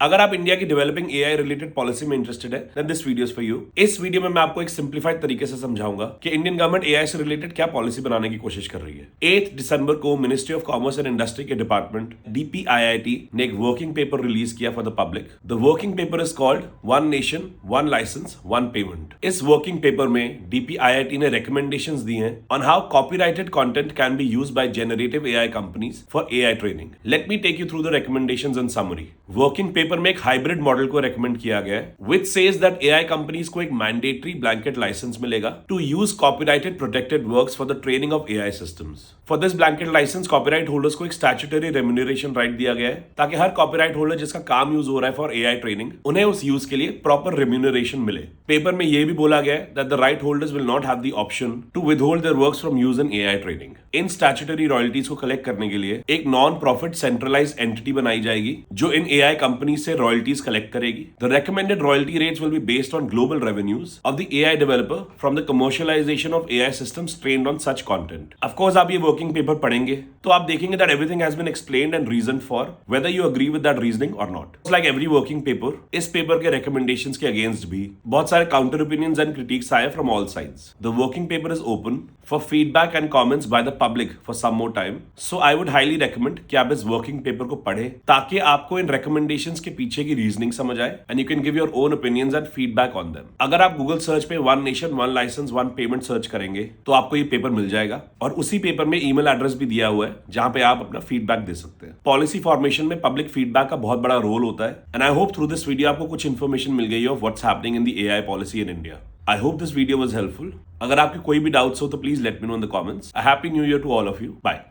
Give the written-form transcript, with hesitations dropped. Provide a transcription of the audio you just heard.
अगर आप इंडिया की डेवलपिंग एआई रिलेटेड पॉलिसी में इंटरेस्टेड है then this video is for you. इस वीडियो में मैं आपको एक सिंप्लीफाइड तरीके से समझाऊंगा कि इंडियन गवर्नमेंट एआई से रिलेटेड क्या पॉलिसी बनाने की कोशिश कर रही है। 8 दिसंबर को ministry of commerce and industry के डिपार्टमेंट DPIIT ने एक वर्किंग पेपर रिलीज किया for the public. The working paper is called one nation one licence one payment. इस वर्किंग पेपर में DPIIT ने रिकमेंडेशंस दी हैं on how copyrighted content can be used by generative AI companies for AI training. Let me take you through the recommendations in summary. Working paper में एक hybrid model को recommend किया गया है which says that AI companies को एक mandatory blanket licence मिलेगा to use copyrighted protected works for the training of AI systems. For this blanket licence copyright holders को एक स्टैट्यूटरी रेम्यूनरेशन राइट दिया गया है ताकि हर कॉपीराइट होल्डर जिसका काम यूज हो रहा है फॉर एआई ट्रेनिंग उन्हें उस यूज के लिए प्रॉपर रेम्यूनरेशन मिले। पेपर में यह भी बोला गया है that the right holders will not have the option to withhold their works from use in AI training. In statutory royalties को कलेक्ट करने के लिए एक नॉन प्रॉफिट सेंट्रलाइज्ड एंटिटी बनाई जाएगी जो इन एआई कंपनी से रॉयल्टीज कलेक्ट करेगी। The recommended royalty rates will be based on global revenues of the AI developer from the commercialization of AI systems trained on such content. Of course, आप ये working paper पढ़ेंगे तो आप देखेंगे that everything has been explained and reasoned for whether you agree with that reasoning or not. It's like every working paper, इस paper के recommendations के against भी बहुत सारे counter opinions and critiques आए from all sides. The working paper is open for feedback and comments by the public for some more time. So I would highly recommend कि आप इस working paper को पढ़ें ताकि आपको इन recommendations के पीछे की reasoning समझ आए and you can give your own opinions and feedback on them. अगर आप Google search पे one nation one license one payment search करेंगे तो आपको ये पेपर मिल जाएगा और उसी पेपर में ईमेल एड्रेस भी दिया हुआ है जहां पे आप अपना फीडबैक दे सकते हैं। पॉलिसी फॉर्मेशन में पब्लिक फीडबैक का बहुत बड़ा रोल होता है and I hope through this video आपको कुछ इन्फॉर्मेशन मिल गई of what's happening in the AI policy in India. I hope this video was helpful. अगर आपके कोई भी डाउट्स हो तो please let me know in the comments. A happy new year to all of you. Bye.